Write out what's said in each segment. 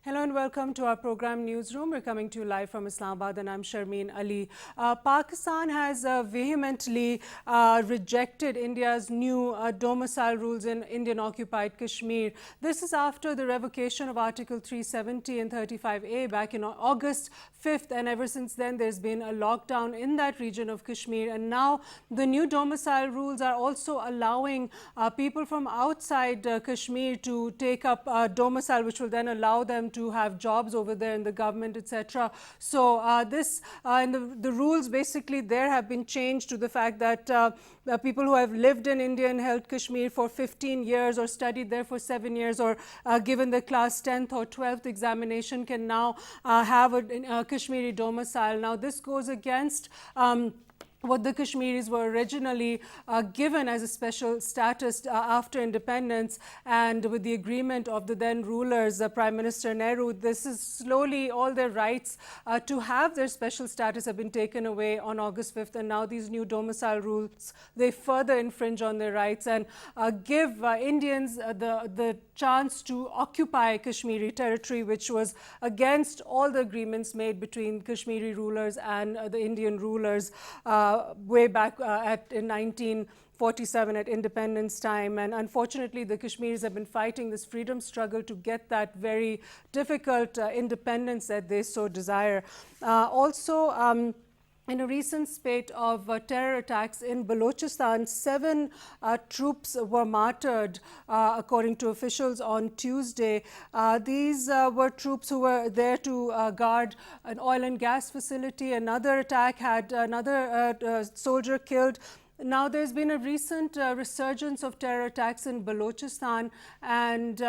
Hello and welcome to our program Newsroom. We're coming to you live from Islamabad and I'm Sharmeen Ali. Pakistan has vehemently rejected India's new domicile rules in Indian-occupied Kashmir. This is after the revocation of Article 370 and 35A back in August 5th, and ever since then there's been a lockdown in that region of Kashmir, and now the new domicile rules are also allowing people from outside Kashmir to take up domicile, which will then allow them to have jobs over there in the government, etc. So and the rules basically there have been changed to the fact that people who have lived in India and held Kashmir for 15 years or studied there for 7 years or given the class 10th or 12th examination can now have a Kashmiri domicile. Now this goes against what the Kashmiris were originally given as a special status after independence, and with the agreement of the then rulers, Prime Minister Nehru, this is slowly all their rights to have their special status have been taken away on August 5th, and now these new domicile rules, they further infringe on their rights and give Indians the chance to occupy Kashmiri territory, which was against all the agreements made between Kashmiri rulers and the Indian rulers way back in 1947 at independence time. And unfortunately, the Kashmiris have been fighting this freedom struggle to get that very difficult independence that they so desire. In a recent spate of terror attacks in Balochistan, 7 troops were martyred, according to officials, on Tuesday. These were troops who were there to guard an oil and gas facility. Another attack had another soldier killed. Now, there's been a recent resurgence of terror attacks in Balochistan, and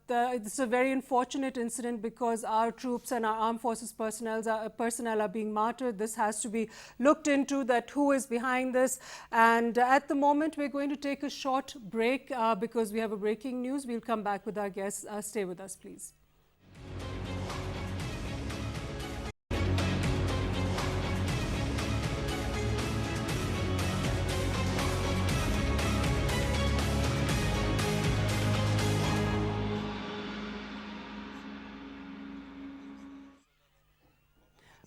it's a very unfortunate incident because our troops and our armed forces personnel are being martyred. This has to be looked into, that who is behind this. And at the moment, we're going to take a short break because we have a breaking news. We'll come back with our guests. Stay with us, please.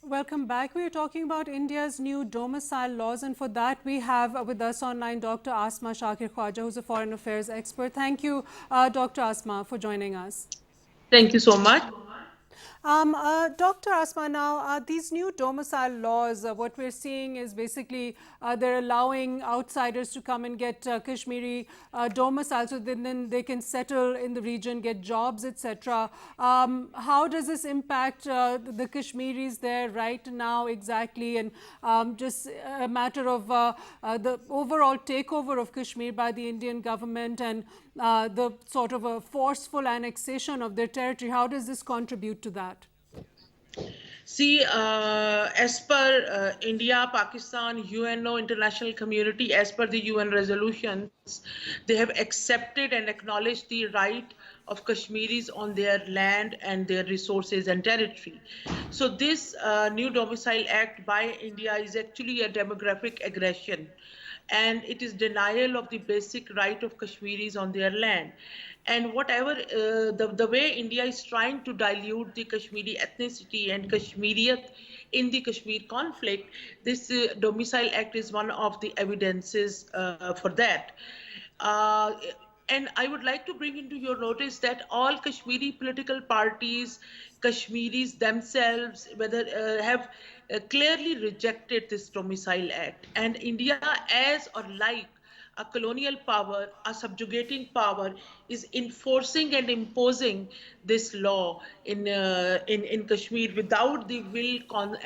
Welcome back. We are talking about India's new domicile laws, and for that we have with us online Dr. Asma Shakir Khwaja, who's a foreign affairs expert. Thank you, Dr. Asma, for joining us. Thank you so much. Dr. Asma, now these new domicile laws, what we're seeing is basically they're allowing outsiders to come and get Kashmiri domicile, so then they can settle in the region, get jobs, etc. How does this impact the Kashmiris there right now exactly, and just a matter of the overall takeover of Kashmir by the Indian government and the sort of a forceful annexation of their territory? How does this contribute to that? See, as per India, Pakistan, UNO, international community, as per the UN resolutions, they have accepted and acknowledged the right of Kashmiris on their land and their resources and territory. So this new domicile act by India is actually a demographic aggression, and it is denial of the basic right of Kashmiris on their land. And whatever the way India is trying to dilute the Kashmiri ethnicity and Kashmiriyat in the Kashmir conflict, this domicile act is one of the evidences for that. And I would like to bring into your notice that all Kashmiri political parties, Kashmiris themselves, whether have clearly rejected this domicile act. And India, as or like a colonial power, a subjugating power, is enforcing and imposing this law in Kashmir without the will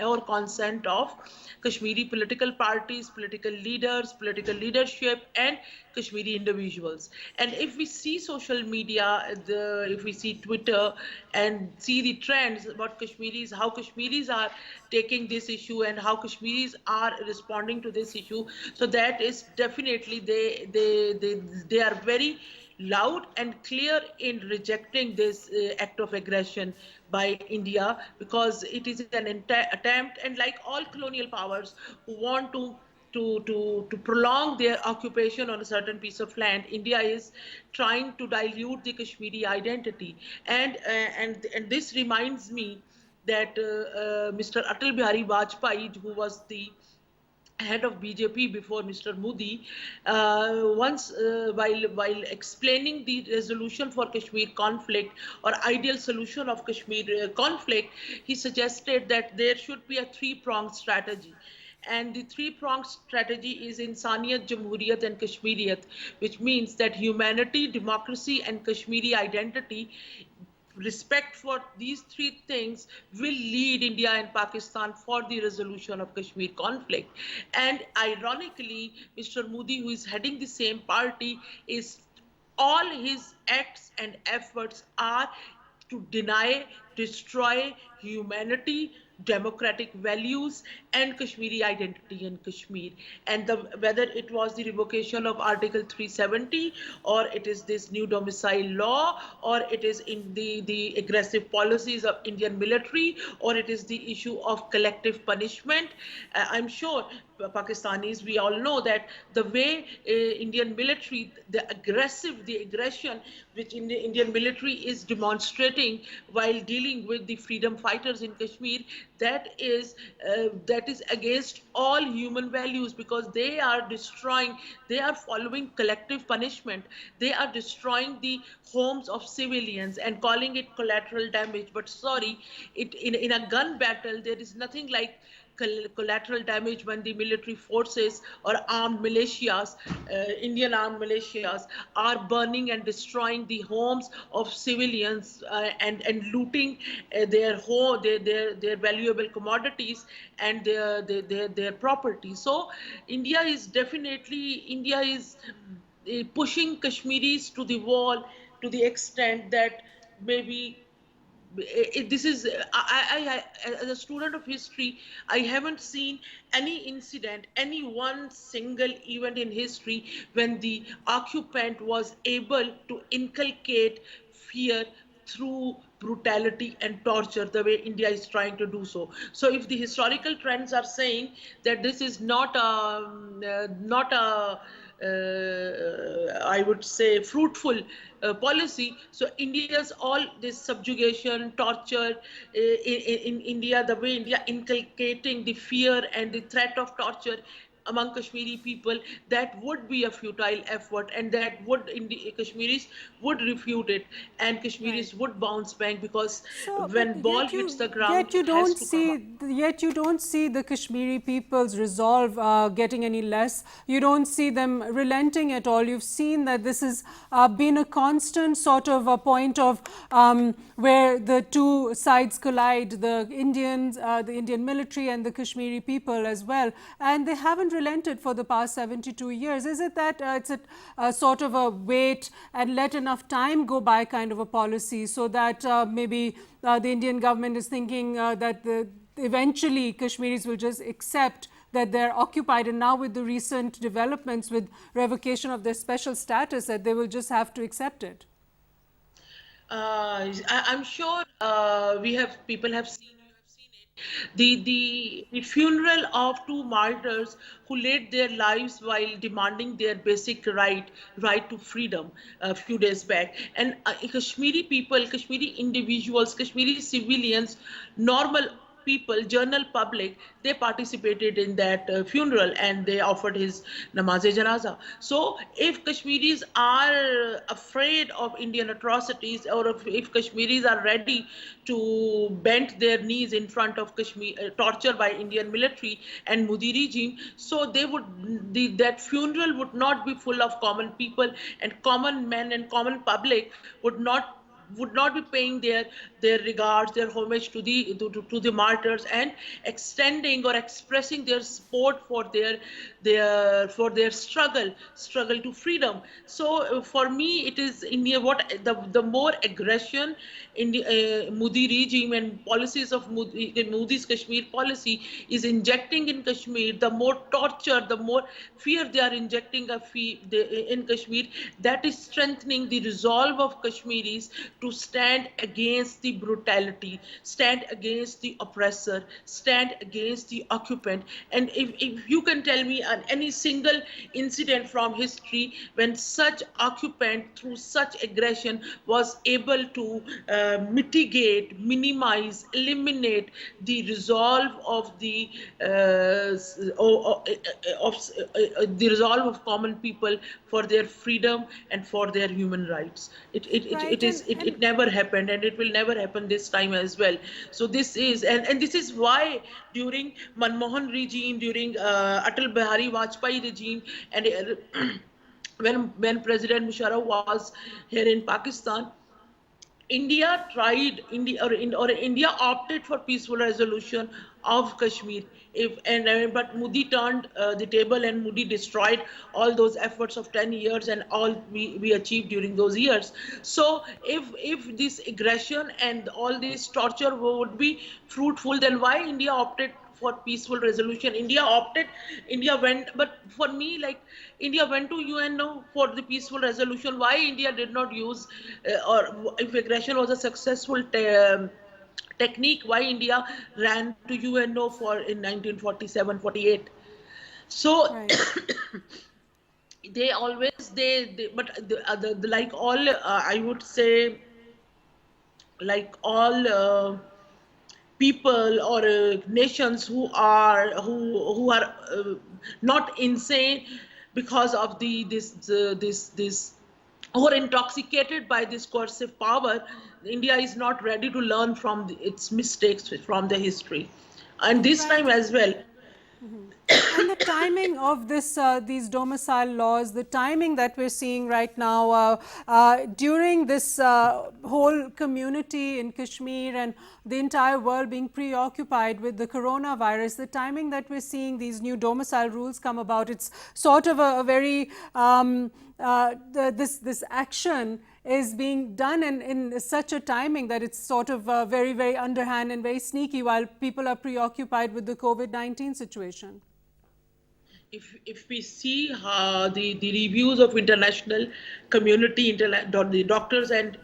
or consent of Kashmiri political parties, political leaders, political leadership, and Kashmiri individuals. And if we see social media, if we see Twitter and see the trends about Kashmiris, how Kashmiris are taking this issue and how Kashmiris are responding to this issue, so that is definitely they are very loud and clear in rejecting this act of aggression by India, because it is an attempt, and like all colonial powers who want to to prolong their occupation on a certain piece of land. India is trying to dilute the Kashmiri identity, and this reminds me that Mr. Atal Bihari Vajpayee, who was the head of BJP before Mr. Modi, once while explaining the resolution for Kashmir conflict or ideal solution of Kashmir conflict, he suggested that there should be a three-pronged strategy. And the three-pronged strategy is Insaniyat, Jamhuriyat, and Kashmiriyat, which means that humanity, democracy, and Kashmiri identity, respect for these three things, will lead India and Pakistan for the resolution of Kashmir conflict. And ironically, Mr. Modi, who is heading the same party, is all his acts and efforts are to deny, destroy humanity, democratic values, and Kashmiri identity in Kashmir. And whether it was the revocation of Article 370, or it is this new domicile law, or it is in the aggressive policies of Indian military, or it is the issue of collective punishment. I'm sure Pakistanis, we all know that the way Indian military, the aggression which Indian military is demonstrating while dealing with the freedom fighters in Kashmir, that is against all human values, because they are destroying, they are following collective punishment, they are destroying the homes of civilians and calling it collateral damage. But sorry, in a gun battle, there is nothing like collateral damage when the military forces or armed militias, Indian armed militias, are burning and destroying the homes of civilians, and looting their valuable commodities and their property. So India is pushing Kashmiris to the wall, to the extent that maybe this is as a student of history, I haven't seen any incident, any one single event in history when the occupant was able to inculcate fear through brutality and torture the way India is trying to do so. So if the historical trends are saying that this is not a I would say fruitful policy. So India's all this subjugation, torture in India, the way India inculcating the fear and the threat of torture among Kashmiri people, that would be a futile effort, and that Kashmiris would refute it, and Kashmiris would bounce back, because So, but when ball hits the ground, yet you it has don't to come up. see the Kashmiri people's resolve getting any less. You don't see them relenting at all. You've seen that this has been a constant sort of a point of where the two sides collide, the Indians, the Indian military and the Kashmiri people as well, and they haven't relented for the past 72 years. Is it that it's a sort of a wait and let enough time go by kind of a policy, so that maybe the Indian government is thinking that eventually Kashmiris will just accept that they're occupied, and now with the recent developments with revocation of their special status, that they will just have to accept it? I'm sure people have seen, you have seen it. The funeral of two martyrs who laid their lives while demanding their basic right to freedom a few days back. And Kashmiri people, Kashmiri individuals, Kashmiri civilians, normal people, general public, they participated in that funeral, and they offered his namaz-e-janaza. So if Kashmiris are afraid of Indian atrocities, or if Kashmiris are ready to bend their knees in front of Kashmir torture by Indian military and Modi regime, so that funeral would not be full of common people, and common men and common public would not be paying their regards, their homage to the martyrs, and extending or expressing their support for their struggle to freedom. So for me, it is the more aggression in the Modi regime and policies of Modi's Kashmir policy is injecting in Kashmir, the more torture, the more fear they are injecting in Kashmir, that is strengthening the resolve of Kashmiris to stand against the brutality, stand against the oppressor, stand against the occupant. And if you can tell me any single incident from history when such occupant through such aggression was able to mitigate, minimize, eliminate the resolve of the resolve of common people for their freedom and for their human rights. Right, It never happened, and it will never happen this time as well. So this is, and this is why during Manmohan regime, during Atal Bihari Vajpayee regime, and when President Musharraf was here in Pakistan, India opted for peaceful resolution of Kashmir. But Modi turned the table, and Modi destroyed all those efforts of 10 years and all we achieved during those years. So if this aggression and all this torture would be fruitful, then why India opted for peaceful resolution? India went, but for me, like, India went to UNO for the peaceful resolution. Why India did not use, or if aggression was a successful technique, why India ran to UNO for in 1947, 48? So right. they always but like all I would say, like all people or nations who are not insane because of this who are intoxicated by this coercive power. India is not ready to learn from its mistakes from the history, and this time Right. as well. And the timing of these domicile laws, the timing that we're seeing right now during this whole community in Kashmir and the entire world being preoccupied with the coronavirus, the timing that we're seeing these new domicile rules come about, it's sort of a very this action is being done in such a timing that it's sort of very, very underhand and very sneaky while people are preoccupied with the COVID-19 situation. If we see the reviews of international community, the doctors and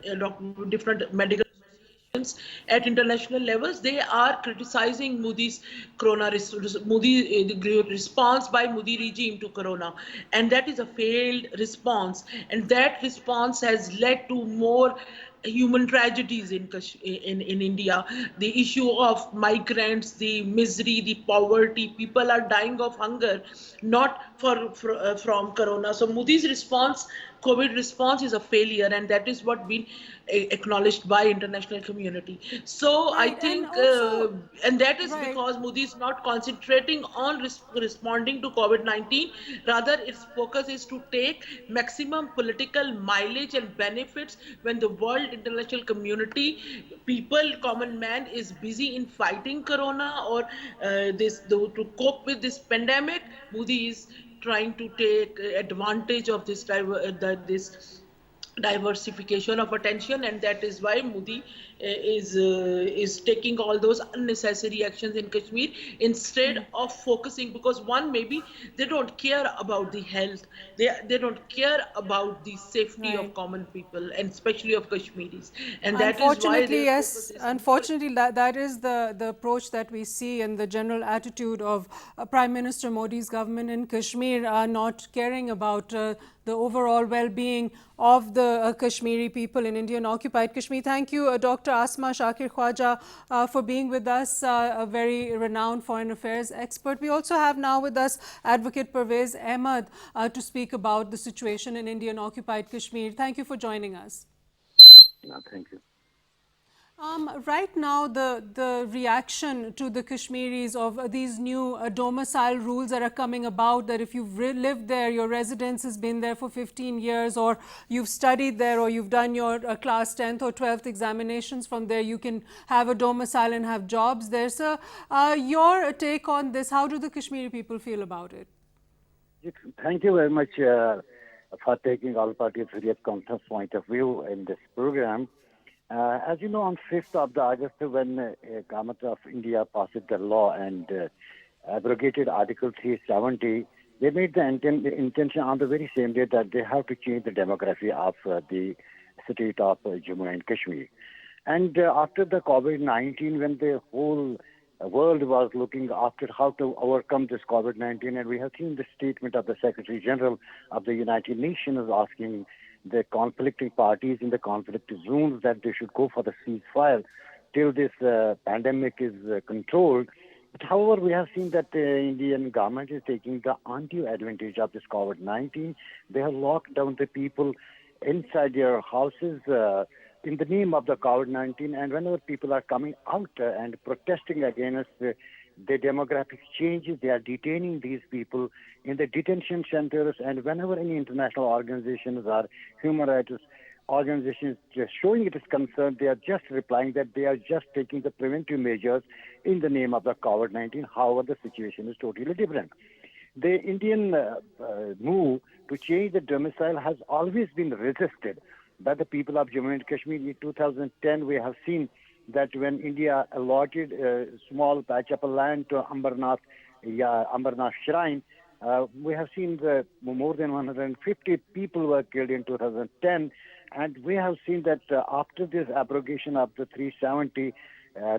different medical associations at international levels, they are criticizing Modi's the response by Modi regime to corona, and that is a failed response, and that response has led to more human tragedies in India. The issue of migrants, the misery, the poverty, people are dying of hunger, not from corona. So Modi's response, COVID response, is a failure, and that is what been acknowledged by international community. So I Right, and think, also, and that is right. because Modi is not concentrating on responding to COVID-19. Rather, its focus is to take maximum political mileage and benefits when the world international community, people, common man is busy in fighting corona or to cope with this pandemic. Modi is trying to take advantage of this diversification of attention, and that is why Modi is taking all those unnecessary actions in Kashmir instead of focusing, because one, maybe they don't care about the health, they don't care about the safety of Right. common people and especially of Kashmiris, and that is why Unfortunately, their focus yes. is more. Unfortunately, that is the approach that we see and the general attitude of Prime Minister Modi's government in Kashmir, not caring about the overall well-being of the Kashmiri people in Indian occupied Kashmir. Thank you, Dr. Asma Shakir Khwaja, for being with us, a very renowned foreign affairs expert. We also have now with us Advocate Pervez Ahmed to speak about the situation in Indian occupied Kashmir. Thank you for joining us. No, thank you. Right now, the reaction to the Kashmiris of these new domicile rules that are coming about, that if you've lived there, your residence has been there for 15 years, or you've studied there, or you've done your class 10th or 12th examinations from there, you can have a domicile and have jobs there. So, your take on this, how do the Kashmiri people feel about it? Thank you very much for taking all parties' various conference point of view in this program. As you know, on 5th of August, when Government of India passed the law and abrogated Article 370, they made the intention on the very same day that they have to change the demography of the state of Jammu and Kashmir. And after the COVID-19, when the whole world was looking after how to overcome this COVID-19, and we have seen the statement of the Secretary General of the United Nations asking the conflicting parties in the conflict zones that they should go for the ceasefire till this pandemic is controlled. But however, we have seen that the Indian government is taking the undue advantage of this COVID-19. They have locked down the people inside their houses in the name of the COVID-19. And whenever people are coming out and protesting against the demographic changes, they are detaining these people in the detention centers. And whenever any international organizations or human rights organizations just showing it is concerned, they are just replying that they are just taking the preventive measures in the name of the COVID-19. However, the situation is totally different. The Indian move to change the domicile has always been resisted by the people of Jammu and Kashmir. In 2010, we have seen that when India allotted a small patch of land to Ambernath Shrine, we have seen more than 150 people were killed in 2010. And we have seen that after this abrogation of the 370,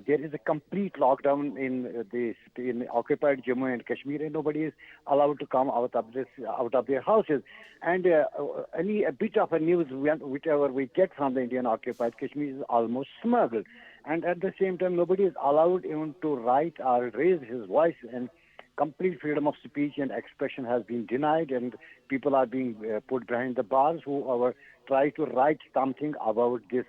there is a complete lockdown in occupied Jammu and Kashmir, and nobody is allowed to come out of their houses. And a bit of a news, whichever we get from the Indian occupied Kashmir, is almost smuggled. And at the same time, nobody is allowed even to write or raise his voice, and complete freedom of speech and expression has been denied, and people are being put behind the bars who try to write something about this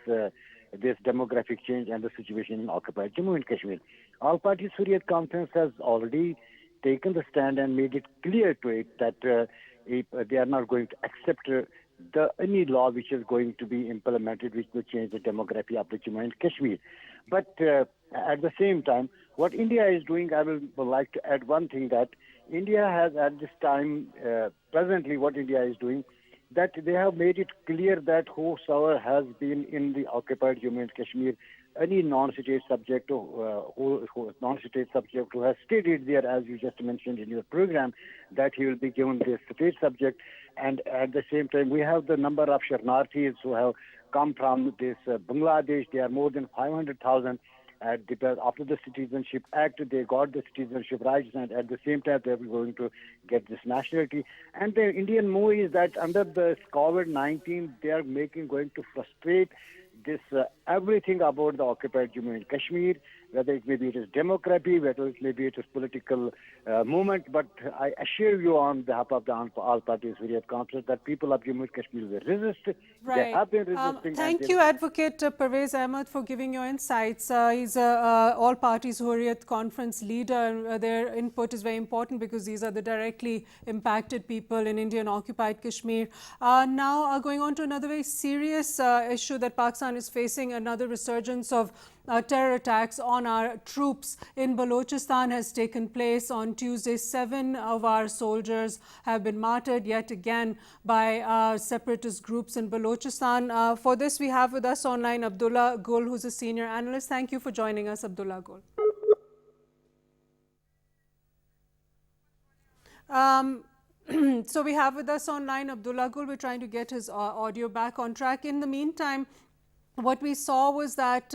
demographic change and the situation in occupied Jammu and Kashmir. All Parties Hurriyat Conference has already taken the stand and made it clear to it that they are not going to accept any law which is going to be implemented which will change the demography of the Jammu and Kashmir. But at the same time, what India is doing, I would like to add one thing, that India has at this time, presently what India is doing, that they have made it clear that whosoever has been in the occupied Jammu and Kashmir, any non-state subject who has studied there, as you just mentioned in your program, that he will be given this state subject. And at the same time, we have the number of Sharnathis who have come from this Bangladesh. They are more than 500,000. After the Citizenship Act, they got the citizenship rights, and at the same time, they are going to get this nationality. And the Indian move is that under the COVID-19, they are going to frustrate this everything about the occupied Jammu and Kashmir, whether it is democracy, whether it is political movement. But I assure you on behalf of the All Parties Hurriyat Conference that people of Jammu and Kashmir will resist. Right. They have been resisting. Thank you, Advocate Pervez Ahmed, for giving your insights. He's a All Parties Hurriyat Conference leader. Their input is very important because these are the directly impacted people in Indian occupied Kashmir. Now, going on to another very serious issue that Pakistan is facing, another resurgence of terror attacks on our troops in Balochistan has taken place on Tuesday. 7 of our soldiers have been martyred yet again by separatist groups in Balochistan. For this, we have with us online Abdullah Gul, who's a senior analyst. Thank you for joining us, Abdullah Gul. So we have with us online Abdullah Gul. We're trying to get his audio back on track. In the meantime, what we saw was that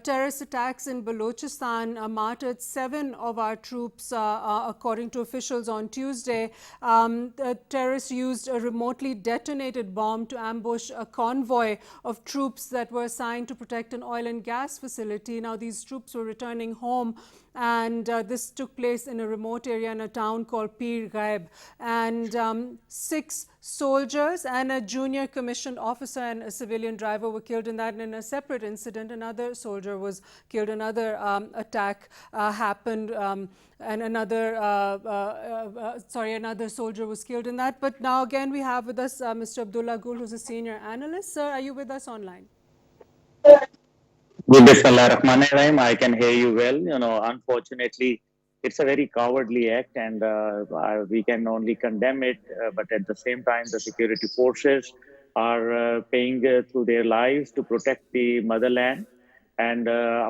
terrorist attacks in Balochistan martyred 7 of our troops, according to officials on Tuesday. The terrorists used a remotely detonated bomb to ambush a convoy of troops that were assigned to protect an oil and gas facility. Now, these troops were returning home, and this took place in a remote area in a town called Pir Ghaib. And 6 soldiers and a junior commissioned officer and a civilian driver were killed in that. And in a separate incident, another soldier was killed. Another attack happened, and another soldier was killed in that. But now again, we have with us Mr. Abdullah Gul, who's a senior analyst. Sir, are you with us online? Good, Bismillahirrahmanirrahim. I can hear you well. Unfortunately, it's a very cowardly act, and we can only condemn it. But at the same time, the security forces are paying through their lives to protect the motherland. And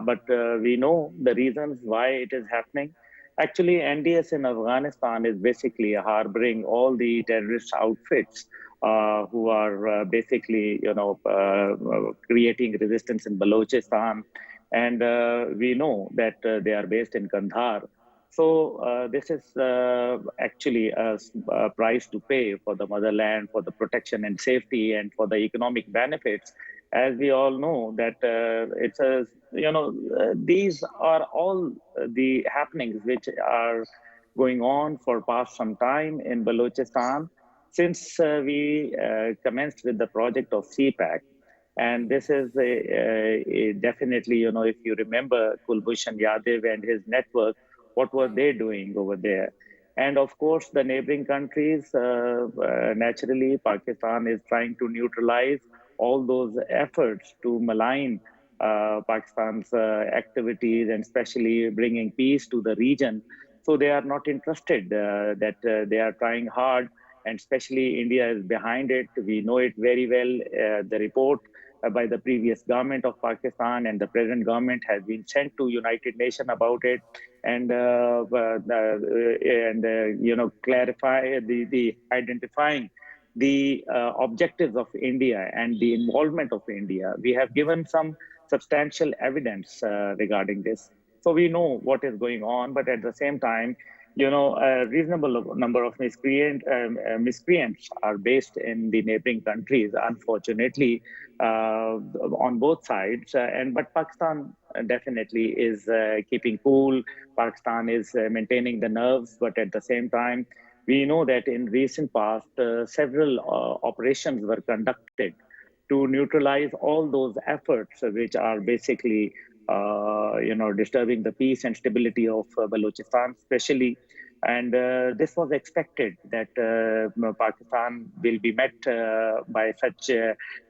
but we know the reasons why it is happening. Actually, NDS in Afghanistan is basically harboring all the terrorist outfits who are basically, creating resistance in Balochistan. And we know that they are based in Kandahar. So this is actually a price to pay for the motherland, for the protection and safety, and for the economic benefits. As we all know that it's a, these are all the happenings which are going on for past some time in Balochistan since we commenced with the project of CPAC. And this is definitely, if you remember Kulbhushan Yadav and his network, what were they doing over there? And of course, the neighboring countries, naturally, Pakistan is trying to neutralize all those efforts to malign Pakistan's activities and especially bringing peace to the region. So they are not interested that they are trying hard, and especially India is behind it. We know it very well. The report by the previous government of Pakistan and the present government has been sent to United Nations about it, and clarify the identifying the objectives of India and the involvement of India. We have given some substantial evidence regarding this, so we know what is going on. But at the same time, a reasonable number of miscreants are based in the neighboring countries, unfortunately, on both sides. But Pakistan definitely is keeping cool. Pakistan is maintaining the nerves, but at the same time, we know that in recent past, several operations were conducted to neutralize all those efforts which are basically disturbing the peace and stability of Balochistan, especially. And this was expected that Pakistan will be met by such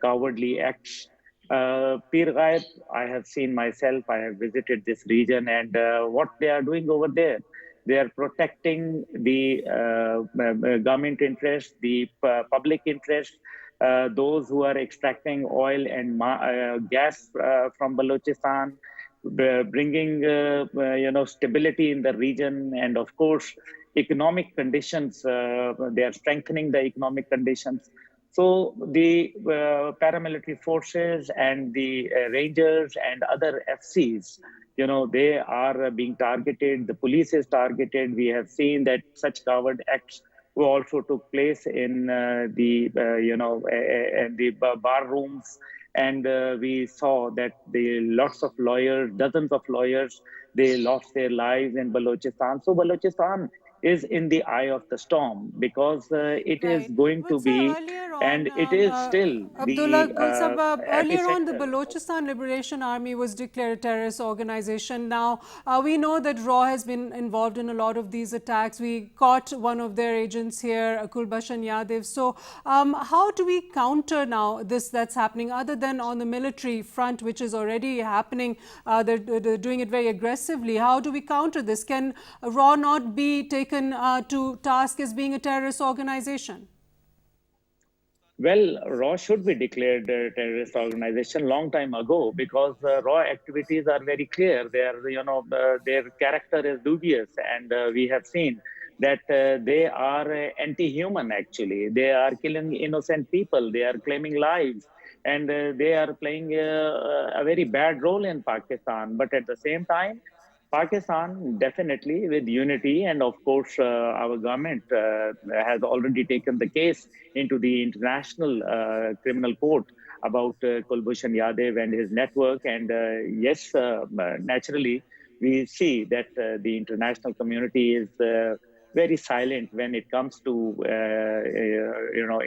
cowardly acts. Pir Ghaib, I have seen myself, I have visited this region, and what they are doing over there, they are protecting the government interest, the public interest, those who are extracting oil and gas from Balochistan, bringing stability in the region, and of course economic conditions. They are strengthening the economic conditions. So the paramilitary forces and the rangers and other FCs, they are being targeted. The police is targeted. We have seen that such coward acts also took place in the bar rooms, and we saw that the lots of lawyers, dozens of lawyers, they lost their lives in Balochistan. So Balochistan is in the eye of the storm because it is Right. going to But sir, be, earlier and on, it is still Abdullah the Gul Sahab, earlier on, the epicenter. Balochistan Liberation Army was declared a terrorist organization. Now, we know that RAW has been involved in a lot of these attacks. We caught one of their agents here, Kulbhushan Yadav. So, how do we counter now this that's happening, other than on the military front, which is already happening? They're doing it very aggressively. How do we counter this? Can RAW not be taken to task as being a terrorist organization? Well, RAW should be declared a terrorist organization long time ago because RAW activities are very clear. Their character is dubious, and we have seen that they are anti-human. Actually, they are killing innocent people. They are claiming lives, and they are playing a very bad role in Pakistan. But at the same time, Pakistan definitely with unity, and of course, our government has already taken the case into the International Criminal Court about Kulbhushan Yadav and his network. And yes, naturally, we see that the international community is very silent when it comes to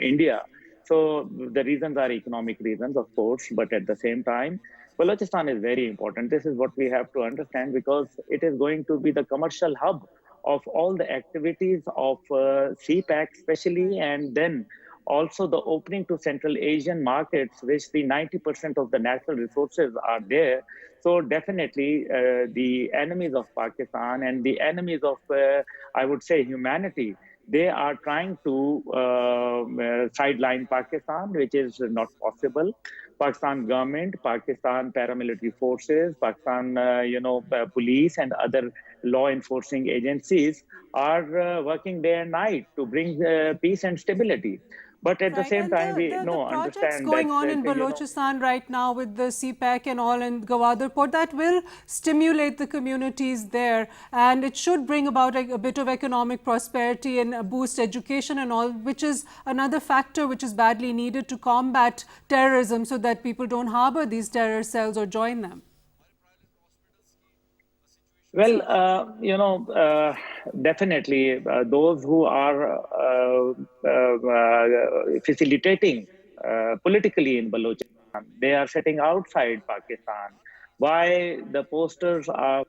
India. So the reasons are economic reasons, of course, but at the same time, Balochistan is very important. This is what we have to understand because it is going to be the commercial hub of all the activities of CPAC especially, and then also the opening to Central Asian markets, which the 90% of the natural resources are there. So definitely the enemies of Pakistan and the enemies of, I would say, humanity, they are trying to sideline Pakistan, which is not possible. Pakistan government, Pakistan paramilitary forces, Pakistan, police and other law enforcing agencies are working day and night to bring peace and stability. But at the Right, same and time, we the projects understand that going on in Balochistan right now with the CPEC and all in Gawadar Port, that will stimulate the communities there, and it should bring about a bit of economic prosperity and boost education and all, which is another factor which is badly needed to combat terrorism so that people don't harbor these terror cells or join them. Well, definitely those who are facilitating politically in Balochistan, they are sitting outside Pakistan. Why the posters are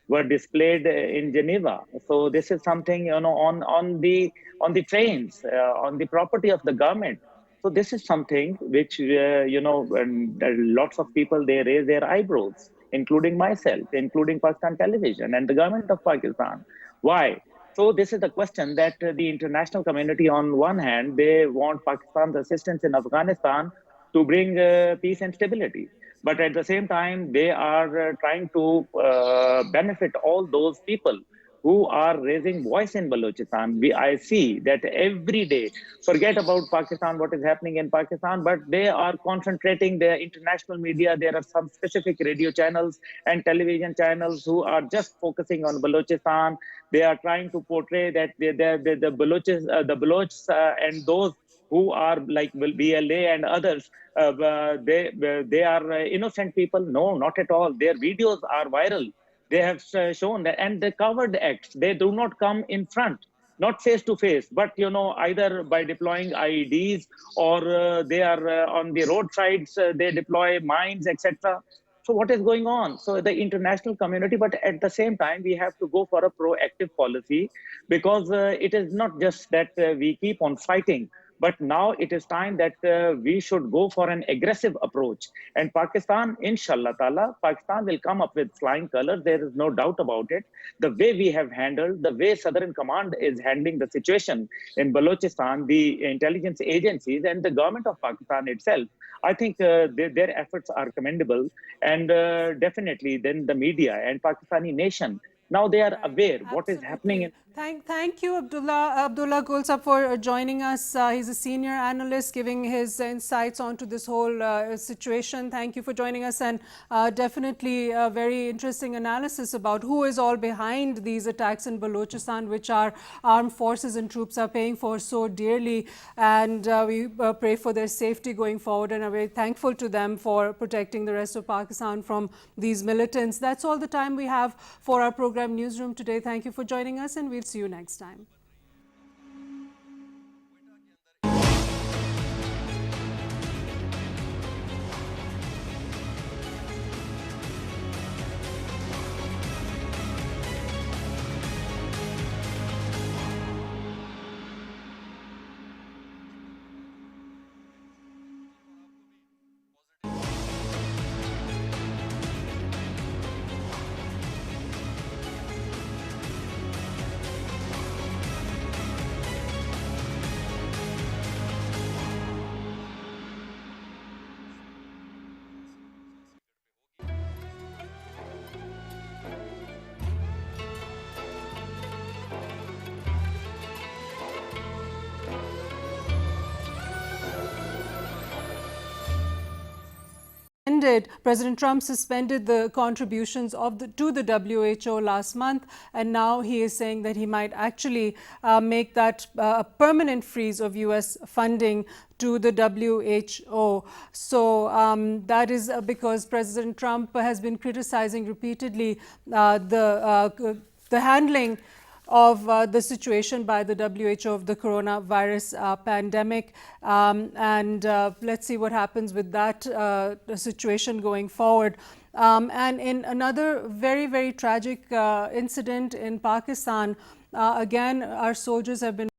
were displayed in Geneva? So this is something, on the trains, on the property of the government. So this is something which and lots of people, they raise their eyebrows, including myself, including Pakistan Television and the government of Pakistan. Why? So this is the question that the international community, on one hand, they want Pakistan's assistance in Afghanistan to bring peace and stability. But at the same time, they are trying to benefit all those people who are raising voice in Balochistan. I see that every day, forget about Pakistan, what is happening in Pakistan, but they are concentrating their international media. There are some specific radio channels and television channels who are just focusing on Balochistan. They are trying to portray that the Balochs and those who are like BLA and others, they are innocent people. No, not at all. Their videos are viral. They have shown that, and the covered acts, they do not come in front, not face to face, but either by deploying IEDs, or they are on the roadsides, they deploy mines, etc. So what is going on? So the international community, but at the same time, we have to go for a proactive policy, because it is not just that we keep on fighting, but now it is time that we should go for an aggressive approach. And Pakistan, inshallah ta'ala, Pakistan will come up with flying colors. There is no doubt about it. The way we have handled, the way Southern Command is handling the situation in Balochistan, the intelligence agencies and the government of Pakistan itself, I think their efforts are commendable. And definitely then the media and Pakistani nation, now they are aware what is happening in. Thank you, Abdullah Gul Sahab, for joining us. He's a senior analyst giving his insights onto this whole situation. Thank you for joining us, and definitely a very interesting analysis about who is all behind these attacks in Balochistan, which our armed forces and troops are paying for so dearly. And we pray for their safety going forward, and are very thankful to them for protecting the rest of Pakistan from these militants. That's all the time we have for our program Newsroom today. Thank you for joining us, and we'll see you next time. President Trump suspended the contributions to the WHO last month, and now he is saying that he might actually make that a permanent freeze of US funding to the WHO. So that is because President Trump has been criticizing repeatedly the handling of the situation by the WHO of the coronavirus pandemic, and let's see what happens with that situation going forward. And in another very, very tragic incident in Pakistan, again, our soldiers have been